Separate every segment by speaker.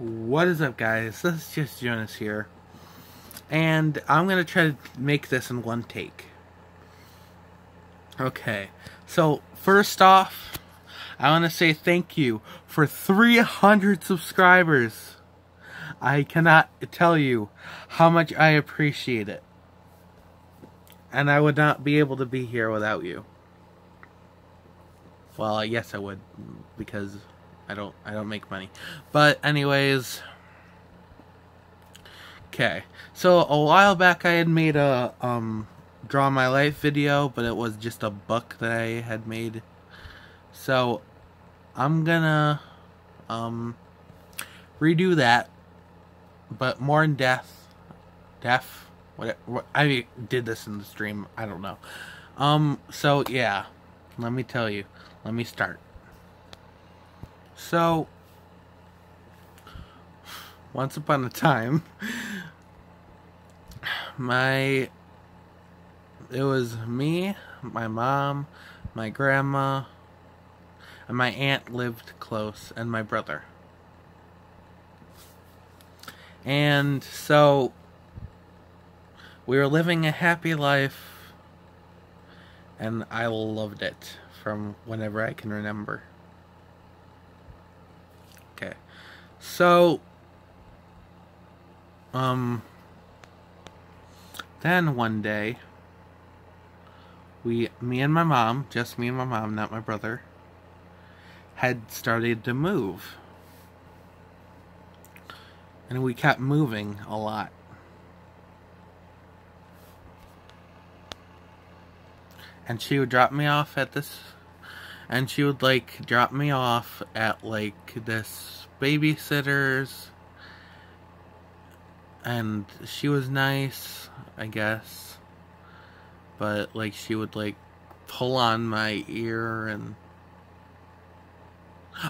Speaker 1: What is up, guys? This is just Jonas here, and I'm gonna try to make this in one take. Okay, so first off, I want to say thank you for 300 subscribers. I cannot tell you how much I appreciate it, and I would not be able to be here without you. Well, yes, I would, because I don't make money. But anyways, okay. So a while back I had made a draw my life video, but it was just a book that I had made. So I'm gonna redo that, but more in depth. What I did this in the stream. I don't know. So yeah, let me tell you. Let me start. So, once upon a time, it was me, my mom, my grandma, and my aunt lived close, and my brother. And so, we were living a happy life, and I loved it from whenever I can remember. Okay, so, then one day, me and my mom, just me and my mom, not my brother, had started to move. And we kept moving a lot. And she would drop me off at this, and she would like drop me off at like this babysitter's, and she was nice, I guess, but like she would like pull on my ear and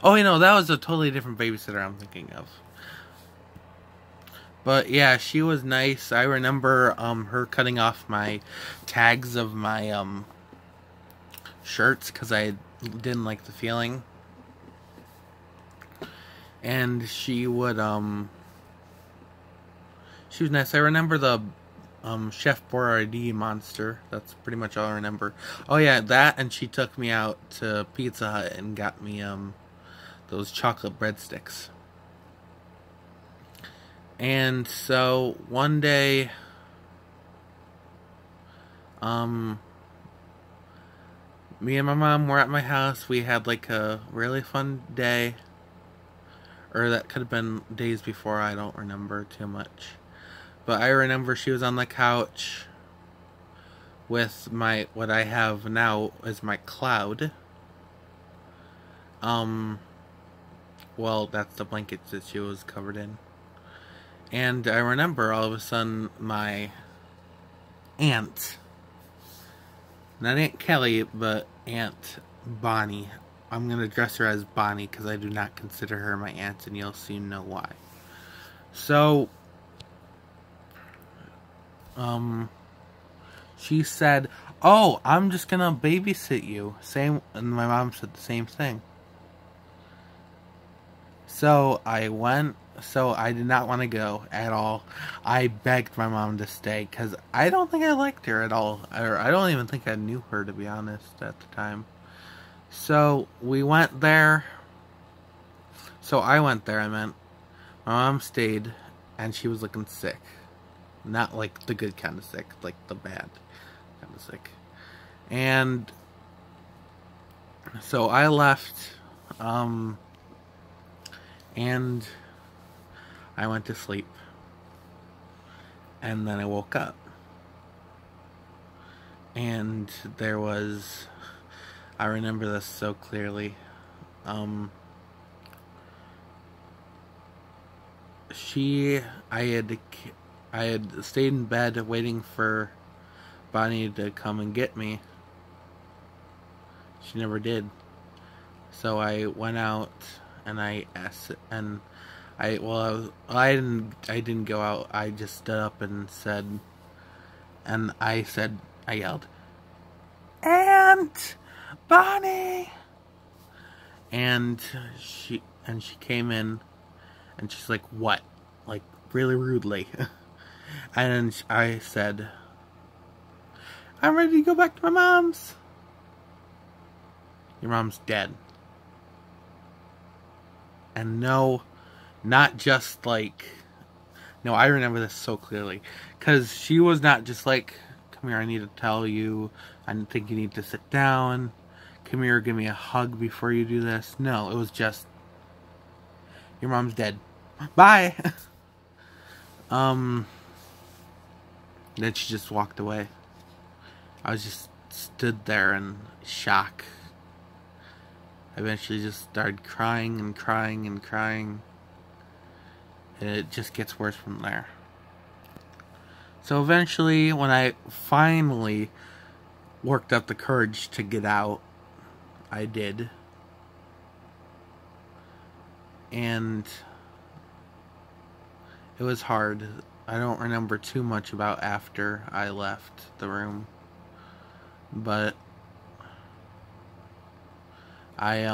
Speaker 1: oh, you know, that was a totally different babysitter I'm thinking of. But yeah, she was nice. I remember her cutting off my tags of my shirts because I didn't like the feeling. And she would she was nice. I remember the Chef Boyardee monster. That's pretty much all I remember. Oh yeah, that, and she took me out to Pizza Hut and got me those chocolate breadsticks. And so one day me and my mom were at my house. We had like a really fun day. Or that could have been days before, I don't remember too much. But I remember she was on the couch with what I have now is my cloud. Well, that's the blankets that she was covered in. And I remember all of a sudden my aunt, not Aunt Kelly, but Aunt Bonnie. I'm going to address her as Bonnie because I do not consider her my aunt, and you'll soon know why. So, she said, "Oh, I'm just going to babysit you." And my mom said the same thing. So I went. So I did not want to go at all. I begged my mom to stay because I don't think I liked her at all. Or I don't even think I knew her, to be honest, at the time. So we went there. So I went there, I meant. My mom stayed, and she was looking sick. Not like the good kind of sick, like the bad kind of sick. And so I left, and I went to sleep. And then I woke up. And there was, I remember this so clearly. I had stayed in bed waiting for Bonnie to come and get me. She never did. So I went out and I asked, and I didn't go out. I just stood up and I yelled, "Aunt Bonnie!" And she came in, And she's like, what? Like, really rudely. And I said, I'm ready to go back to my mom's. Your mom's dead. And no, not just like... No, I remember this so clearly. Because she was not just like, come here, I need to tell you. I think you need to sit down. Come here, give me a hug before you do this. No, it was just, your mom's dead. Bye! Then she just walked away. I was just stood there in shock. I eventually just started crying and crying and crying. And it just gets worse from there. So eventually, when I finally worked up the courage to get out, I did. And it was hard. I don't remember too much about after I left the room. But I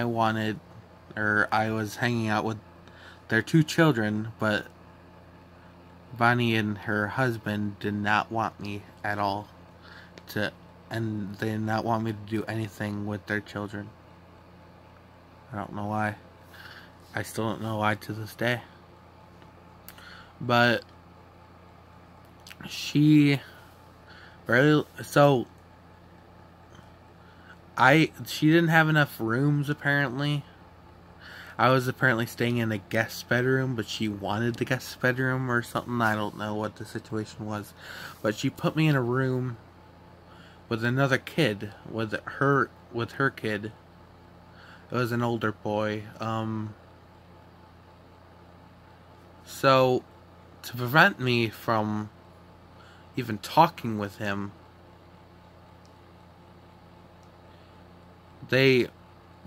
Speaker 1: wanted, or I was hanging out with their 2 children, but Bonnie and her husband did not want me at all and they did not want me to do anything with their children. I don't know why. I still don't know why to this day. But she really, she didn't have enough rooms apparently. I was apparently staying in a guest bedroom, but she wanted the guest bedroom or something. I don't know what the situation was. But she put me in a room with another kid, with her kid. It was an older boy. So, to prevent me from even talking with him, they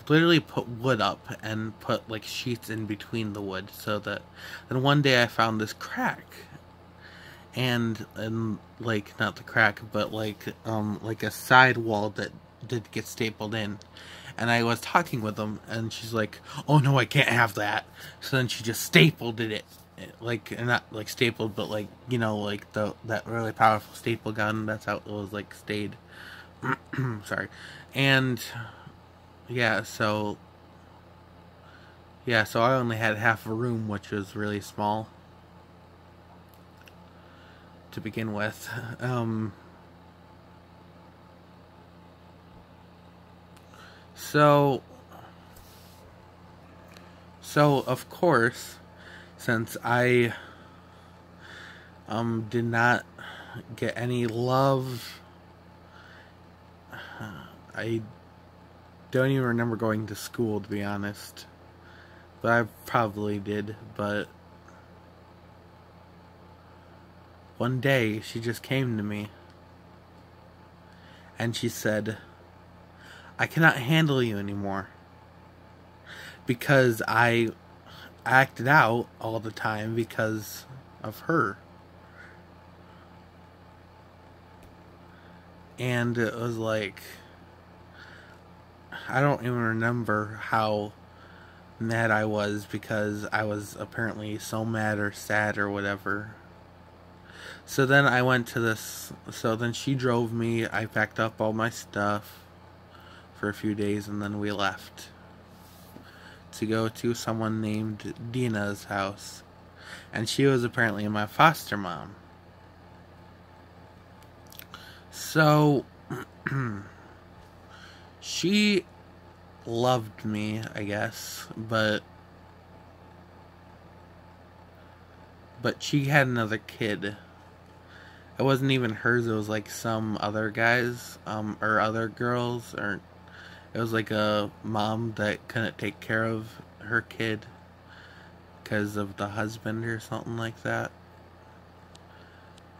Speaker 1: literally put wood up and put like sheets in between the wood, so that then one day I found this crack, and like, not the crack, but like a side wall that did get stapled in. And I was talking with them, and she's like, oh no, I can't have that. So then she just stapled it, like, not like stapled, but like, you know, like that really powerful staple gun. That's how it was like stayed. Sorry. And yeah, so I only had half a room, which was really small to begin with. So of course, since I did not get any love, I don't even remember going to school, to be honest. But I probably did. But one day she just came to me and she said, I cannot handle you anymore, because I acted out all the time because of her. And it was like, I don't even remember how mad I was, because I was apparently so mad or sad or whatever. So then I went to this, so then she drove me, I packed up all my stuff for a few days, and then we left to go to someone named Dina's house. And she was apparently my foster mom. So she loved me, I guess, but she had another kid. It wasn't even hers, it was like some other guys, or other girls, or it was like a mom that couldn't take care of her kid because of the husband or something like that.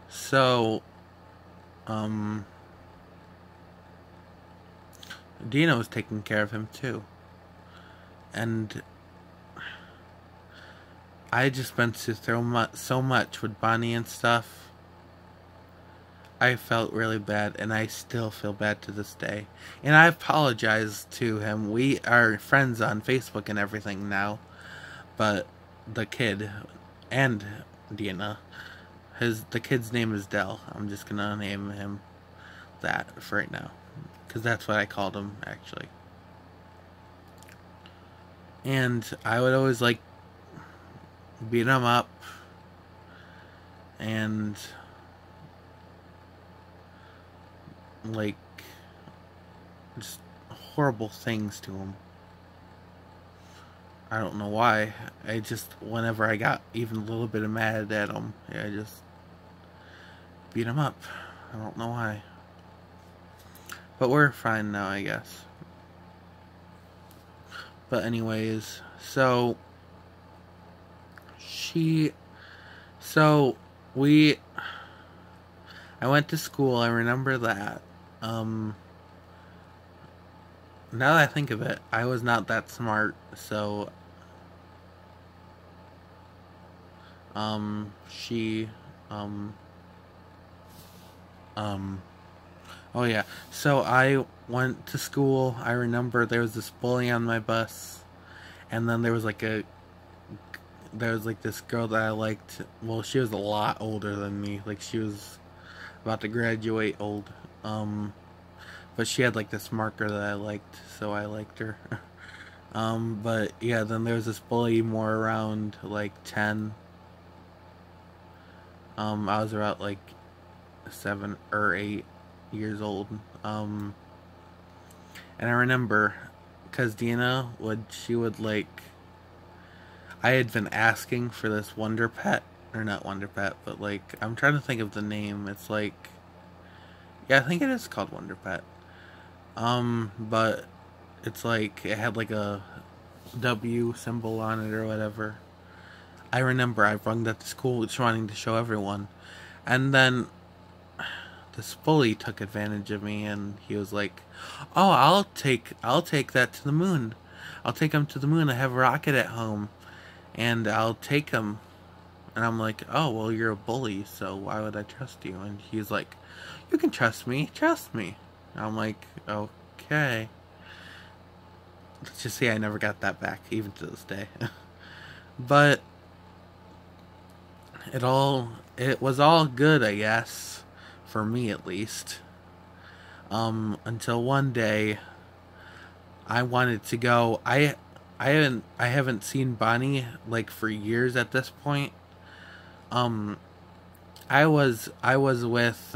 Speaker 1: So, Dina was taking care of him too. And I just went through so much with Bonnie and stuff. I felt really bad, and I still feel bad to this day. And I apologize to him. We are friends on Facebook and everything now, but the kid and Dina, the kid's name is Dell. I'm just gonna name him that for right now, because that's what I called him actually. And I would always like beat him up and like just horrible things to him. I don't know why. I just, whenever I got even a little bit mad at him, I just beat him up. I don't know why. But we're fine now, I guess. But anyways, so I went to school, I remember that. Now that I think of it, I was not that smart, so oh yeah, so I went to school. I remember there was this bully on my bus, and then there was like this girl that I liked. Well, she was a lot older than me, like she was about to graduate old, but she had like this marker that I liked, so I liked her. But yeah, then there was this bully more around like 10. I was about like 7 or 8 years old. And I remember, cause Dina she would like, I had been asking for this Wonder Pet, or not Wonder Pet, but like, I'm trying to think of the name. It's like, yeah, I think it is called Wonder Pet. But it's like, it had like a W symbol on it or whatever. I remember I brought that to school just wanting to show everyone. And then this bully took advantage of me, and he was like, "Oh, I'll take that to the moon. I'll take him to the moon. I have a rocket at home, and I'll take him." And I'm like, "Oh, well, you're a bully, so why would I trust you?" And he's like, "You can trust me. Trust me." And I'm like, "Okay." Let's just say I never got that back, even to this day. But it was all good, I guess, for me at least. Until one day I wanted to go. I haven't seen Bonnie like for years at this point. I was with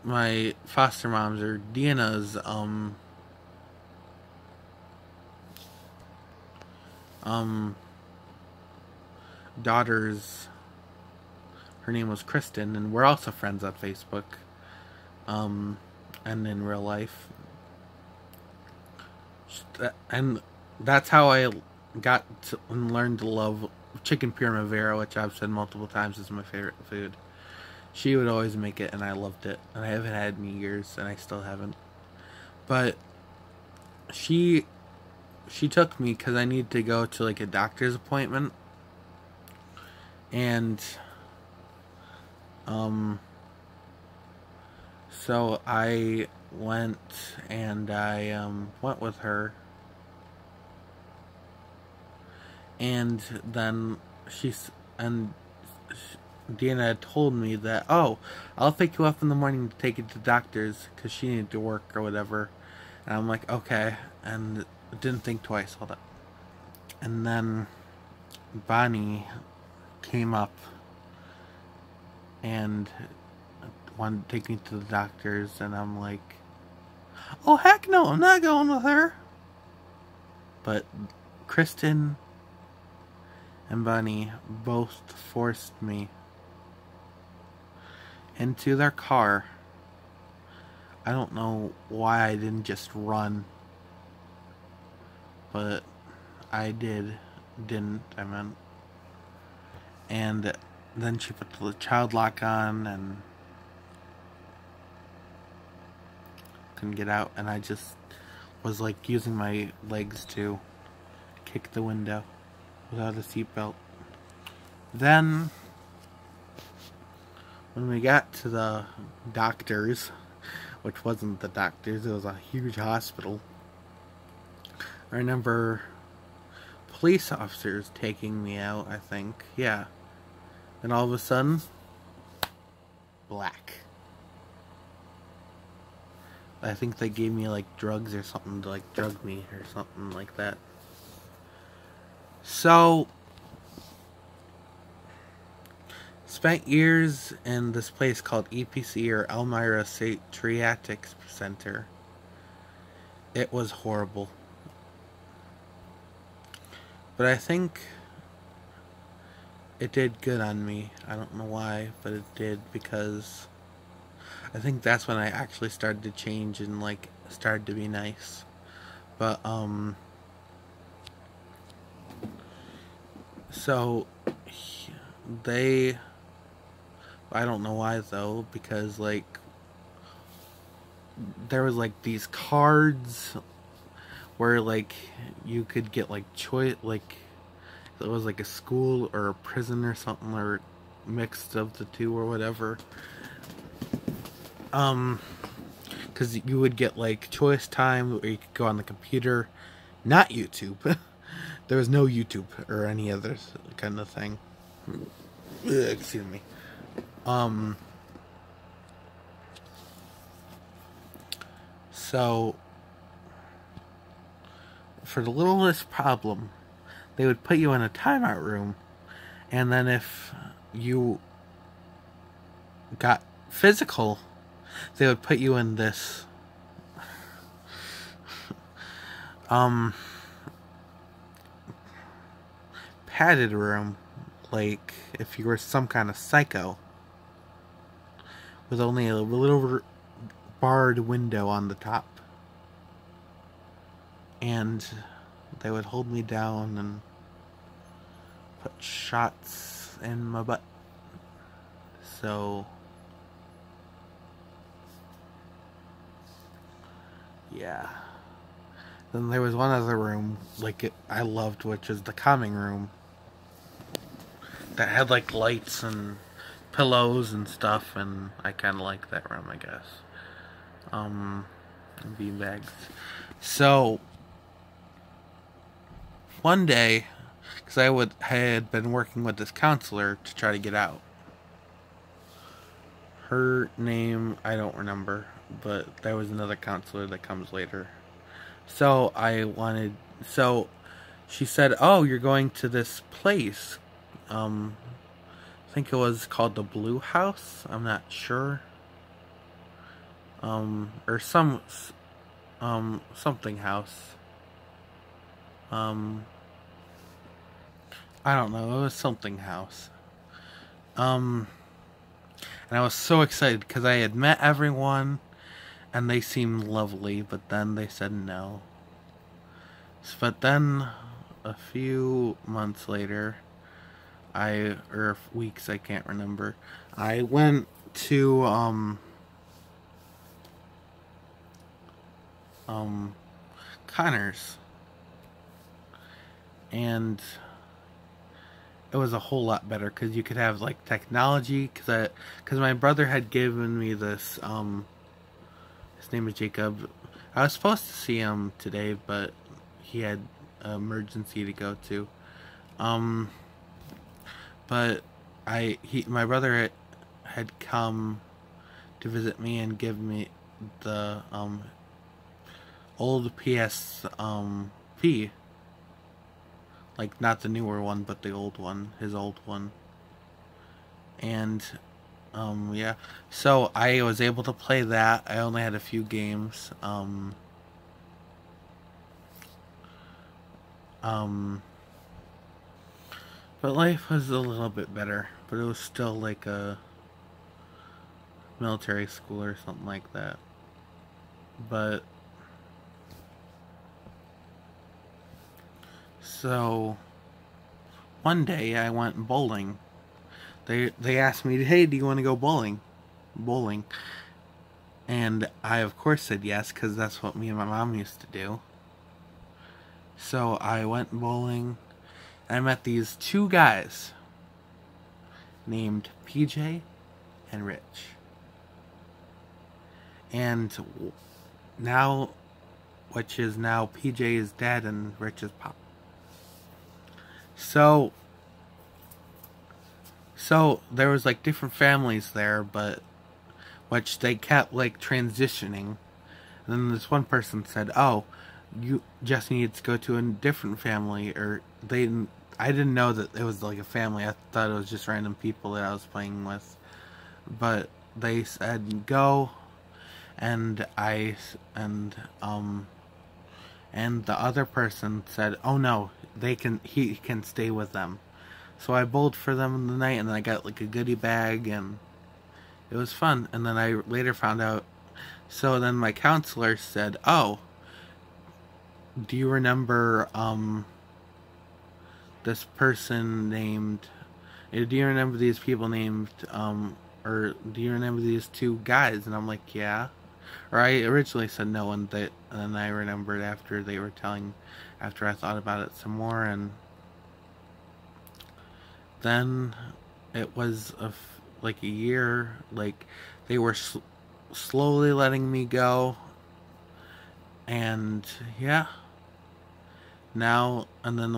Speaker 1: my foster mom's, or Dina's daughter's, her name was Kristen, and we're also friends on Facebook, and in real life. And that's how I got to and learned to love chicken primavera, which I've said multiple times is my favorite food. She would always make it, and I loved it. And I haven't had it in years, and I still haven't. But she took me because I needed to go to like a doctor's appointment. And so I went, and I went with her. And then Dina had told me that, "Oh, I'll pick you up in the morning to take you to the doctor's," because she needed to work or whatever. And I'm like, "Okay," and didn't think twice. Hold up. And then Bonnie came up and wanted to take me to the doctor's, and I'm like, "Oh, heck no, I'm not going with her." But Kristen and Bonnie both forced me into their car. I don't know why I didn't just run, but I didn't, I meant. And then she put the child lock on and couldn't get out, and I just was like using my legs to kick the window without a seatbelt. Then When we got to the doctors, which wasn't the doctors, it was a huge hospital. I remember police officers taking me out, I think. Yeah. And all of a sudden, black. I think they gave me like drugs or something to like drug me or something like that. So, spent years in this place called EPC, or Elmira Triatic Center. It was horrible. But I think it did good on me. I don't know why, but it did, because I think that's when I actually started to change and like started to be nice. But so they, I don't know why though, because like there was like these cards where like you could get like choice, like it was like a school or a prison or something, or mixed of the two or whatever. Because you would get like choice time, or you could go on the computer, not YouTube. There was no YouTube or any other kind of thing. Excuse me. So for the littlest problem, they would put you in a timeout room, and then if you got physical, they would put you in this padded room, like if you were some kind of psycho, with only a little barred window on the top. And they would hold me down and put shots in my butt. So yeah. Then there was one other room, like I loved, which is the calming room, that had like lights and pillows and stuff, and I kind of like that room, I guess. Beanbags. So one day, because I had been working with this counselor to try to get out. Her name I don't remember, but there was another counselor that comes later. So she said, "Oh, you're going to this place. I think it was called the Blue House. I'm not sure. Or something house. I don't know. It was something house. And I was so excited because I had met everyone, and they seemed lovely. But then they said no. But then, a few months later, or weeks, I can't remember, I went to, Connors, and it was a whole lot better, because you could have, like, technology, because my brother had given me this, his name is Jacob. I was supposed to see him today, but he had an emergency to go to, but my brother had come to visit me and give me the old PSP, like not the newer one, but the old one, his old one. And yeah, so I was able to play that. I only had a few games. But life was a little bit better, but it was still like a military school or something like that. But so one day I went bowling. They asked me, "Hey, do you want to go bowling?" And I of course said yes, because that's what me and my mom used to do. So I went bowling. I met these two guys named PJ and Rich. And now, which is now PJ's dad and Rich's pop. So there was like different families there, but which they kept like transitioning. And then this one person said, "Oh, you just need to go to a different family," or I didn't know that it was like a family. I thought it was just random people that I was playing with. But they said go, and the other person said, "Oh no, he can stay with them." So I bowled for them in the night, and then I got like a goodie bag, and it was fun. And then I later found out. So then my counselor said, "Oh, do you remember this person named? Do you remember these people named or do you remember these two guys?" And I'm like, "Yeah." Or I originally said no, and then I remembered after they were after I thought about it some more, and then it was like a year. Like they were slowly letting me go, and yeah. Now and then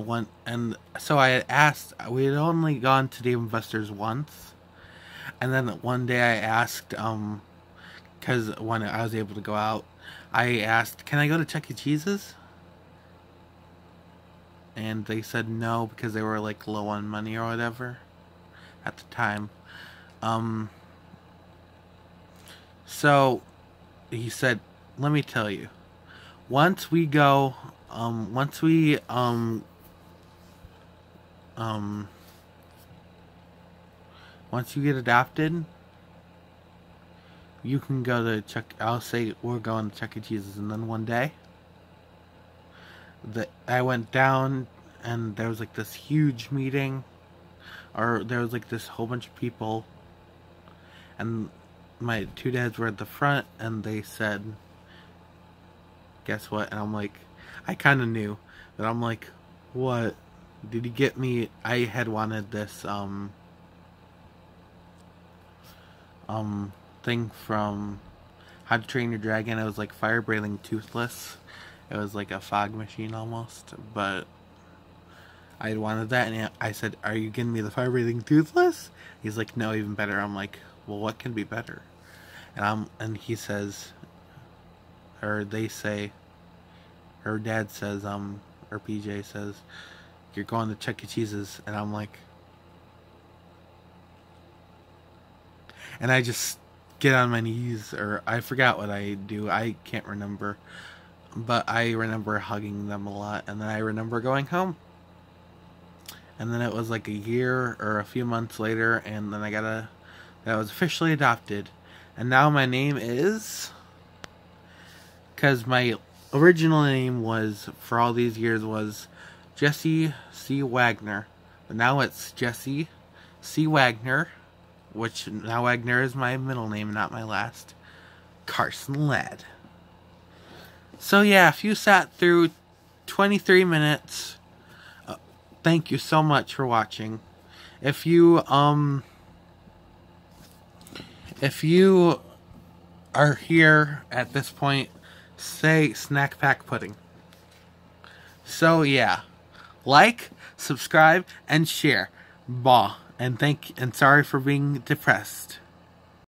Speaker 1: so I had asked. We had only gone to Dave & Buster's once, and then one day I asked, because when I was able to go out, I asked, "Can I go to Chuck E. Cheese's?" And they said no, because they were like low on money or whatever at the time. So he said, "Let me tell you, once we go, once you get adopted, you can go to I'll say we're going to Chuck E. Cheese's." And then one day, I went down, and there was like this huge meeting, or there was like this whole bunch of people, and my two dads were at the front, and they said, "Guess what?" And I'm like, I kind of knew, but I'm like, "What? Did you get me?" I had wanted this thing from How to Train Your Dragon. It was like Fire Breathing Toothless. It was like a fog machine almost, but I had wanted that, and I said, "Are you getting me the Fire Breathing Toothless?" He's like, "No, even better." I'm like, "Well, what can be better?" And he says, or they say, her dad says, or PJ says, "You're going to Chuck E. Cheese's," and I'm like, and I just get on my knees, or I forgot what I do. I can't remember, but I remember hugging them a lot, and then I remember going home. And then it was like a year or a few months later, and then I was officially adopted. And now my name is, because my original name was, for all these years, was Jesse C. Wagner. But now it's Jesse C. Wagner, which now Wagner is my middle name, not my last. Carson Ladd. So yeah, if you sat through 23 minutes, thank you so much for watching. If you are here at this point, say Snack Pack Pudding. So yeah, like, subscribe, and share. Bah, and sorry for being depressed.